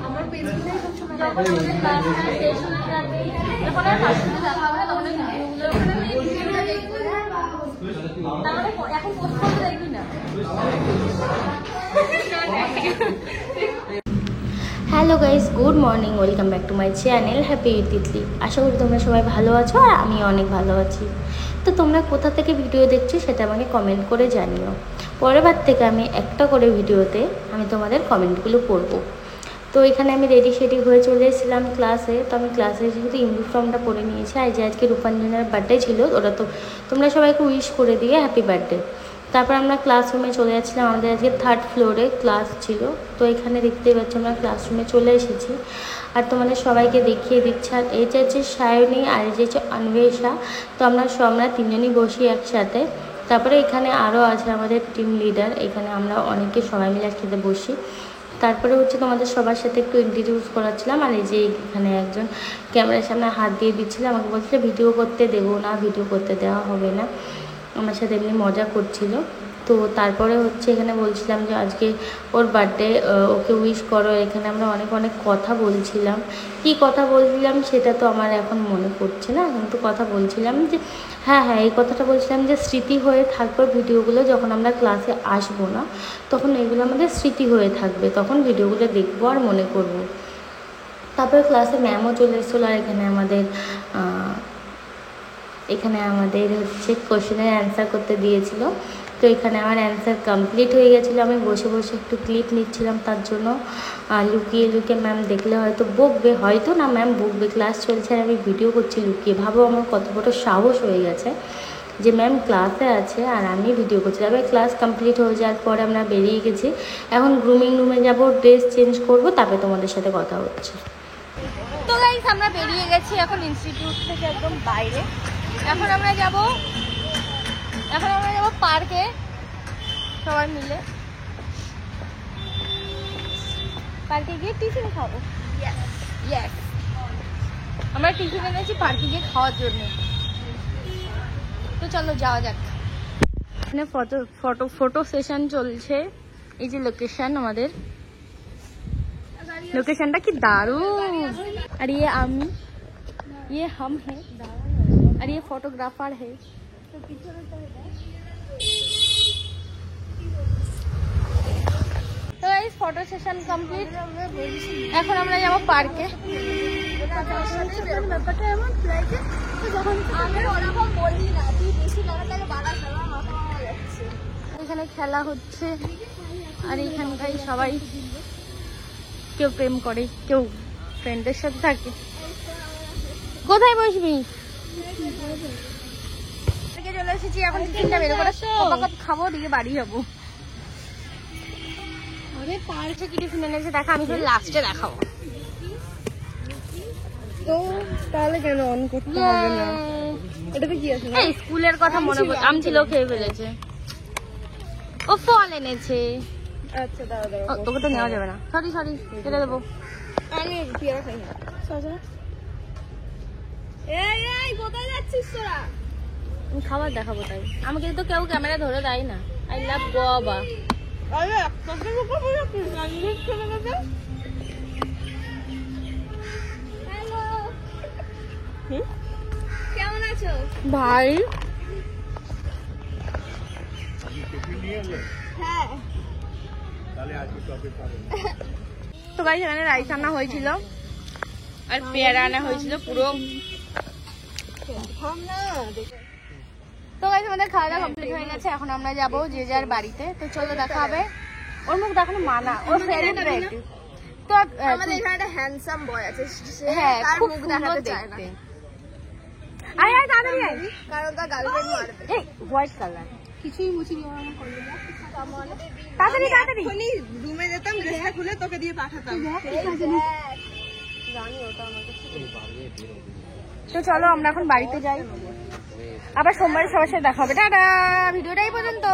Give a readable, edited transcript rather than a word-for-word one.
আমার পেছনে যখন আমাদের ক্লাস শেষ হয়ে যাবে যখন আর পাশে দেখা হবে তখন ভিডিওগুলো তাহলে এখন পোস্ট করতে দেখবি না। Hello guys, good morning, welcome back to my channel happy with Titli. আশা করি তোমরা সবাই ভালো আছো আর আমি অনেক ভালো আছি। তো তোমরা কোথা থেকে ভিডিও দেখছো সেটা আমাকে কমেন্ট করে জানিও। পরের বার থেকে আমি একটা করে ভিডিওতে আমি তোমাদের কমেন্টগুলো পড়বো। তো এখানে আমি রেডি শেডি হয়ে চলে এসেছিলাম ক্লাসে। তো আমি ক্লাসে যেহেতু ইউনিফর্মটা পরে নিয়েছি, আর যে আজকে রূপাঞ্জনের বার্থডে ছিল, ওরা তো তোমরা সবাইকে উইশ করে দিয়ে হ্যাপি বার্থডে। তারপর আমরা ক্লাসরুমে চলে যাচ্ছিলাম, আমাদের আজকে 3rd ফ্লোরে ক্লাস ছিল। তো এখানে দেখতেই পাচ্ছি আমরা ক্লাসরুমে চলে এসেছি আর তোমাদের সবাইকে দেখিয়ে দিচ্ছি। আর এই যে হচ্ছে সায়নী আর এই যে হচ্ছে অন্বেষা। তো আমরা তিনজনই বসি একসাথে। তারপরে এখানে আরও আছে আমাদের টিম লিডার, এখানে আমরা অনেকে সবাই মিলে একসাথে বসি। তারপরে হচ্ছে তোমাদের সবার সাথে একটু ইন্ট্রোডিউস করাচ্ছিলাম। আর এই যে এখানে একজন ক্যামেরার সামনে হাত দিয়ে দিচ্ছিল, আমাকে বলছিল ভিডিও করতে দেবো না, ভিডিও করতে দেওয়া হবে না। আমার সাথে এমনি মজা করছিল। তো তারপরে হচ্ছে এখানে বলছিলাম যে আজকে ওর বার্থডে, ওকে উইশ করো। এখানে আমরা অনেক কথা বলছিলাম। কি কথা বলছিলাম সেটা তো আমার এখন মনে পড়ছে না, কিন্তু কথা বলছিলাম যে হ্যাঁ এই কথাটা বলছিলাম যে স্মৃতি হয়ে থাকবে ভিডিওগুলো। যখন আমরা ক্লাসে আসবো না তখন এগুলো আমাদের স্মৃতি হয়ে থাকবে, তখন ভিডিওগুলো দেখবো আর মনে করবো। তারপরে ক্লাসে ম্যামও চলে এসেছিলো। আর এখানে আমাদের হচ্ছে কোশ্চেনের অ্যান্সার করতে দিয়েছিল। তো এখানে আমার অ্যান্সার কমপ্লিট হয়ে গেছিলো। আমি বসে বসে একটু ক্লিপ নিচ্ছিলাম, তার জন্য লুকিয়ে ম্যাম দেখলে হয়তো বকবে, হয়তো না ম্যাম বকবে, ক্লাস চলছে আর আমি ভিডিও করছি লুকিয়ে। ভাবো আমার কত বড় সাহস হয়ে গেছে যে ম্যাম ক্লাসে আছে আর আমি ভিডিও করছি। তারপরে ক্লাস কমপ্লিট হয়ে যাওয়ার পরে আমরা বেরিয়ে গেছি। এখন গ্রুমিং রুমে যাবো, ড্রেস চেঞ্জ করবো, তারপরে তোমাদের সাথে কথা হচ্ছে। তো গাইস আমরা বেরিয়ে গেছি এখন ইনস্টিটিউট থেকে একদম বাইরে। এখন আমরা যাব পার্কে সবাই মিলে। পার্কে গিয়ে টিফিন খাবো। ইয়েস, আমরা টিফিন এনেছি পার্কে গিয়ে খাওয়ার জন্য। তো চলো যাওয়া যাক। এখানে ফটো সেশন চলছে। এই যে লোকেশন, আমাদের লোকেশনটা কি দারুণ। আর ये हम है और ये फोटोग्राफर है। তো এই ফটো সেশন কমপ্লিট। এখন আমরা যাবো পার্কে। এখানে খেলা হচ্ছে আর এখানটাই সবাই কেউ প্রেম করে, কেউ ফ্রেন্ডের সাথে থাকে। কোথায় বসবি? চলে এসেছি, এখন টিফিনটা বের করে খাবো, দিয়ে বাড়ি যাবো। পার্কে কি টিফিন এনেছে দেখা, আমি শুধু লাস্টে দেখাবো। তো তাহলে কেন অন করতে হবে না? এটাতে কি আছে? এই স্কুলের কথা মনে পড়ে, আম ছিল খেয়ে ফেলেছে। ও ফল এনেছে। আচ্ছা দাঁড়া, তোকে তো নেওয়া যাবে না, সরি কেটে দেবো। আমি পেয়ারা খাই না। এই কোথায় যাচ্ছিস তোরা? আমি খাবার দেখাবো তাই, আমাকে তো কেউ ক্যামেরা ধরে দেয় না। I love Goa. আরে কত লোক বলে কি গাড়ি চলে গেছে। হ্যালো, কেমন আছো ভাই? হ্যাঁ। তো গাইস এখানে রাইস আনা হয়েছিল আর পেয়ারা আনা হয়েছিল পুরো। তো গাইস আমাদের খাওয়া দাওয়া কমপ্লিট হয়ে গেছে, এখন আমরা যাবো যে যার বাড়িতে। তো চলো দেখা হবে। ওর মুখ দেখানো মানা, ও সেলিব্রেট। তো আমাদের এখানে একটা হ্যান্ডসাম বয় আছে, হ্যাঁ তার খুব মুখ সুন্দর দেখাতে চায় না, দেখতে। আয় তাড়াতাড়ি আয়, কারণ তার গার্লফ্রেন্ড মারবে। এই হোয়াইট কালার কিছুই মুছি দিও না, করবে না। তাড়াতাড়ি রুমে যেতাম, ড্রেসটা খুলে তোকে দিয়ে পাঠাতাম। জানি ওটা আমাকে। তো চলো আমরা এখন বাড়িতে যাই, আবার সোমবার সবার সাথে দেখা হবে। টাটা, ভিডিওটা এই পর্যন্ত।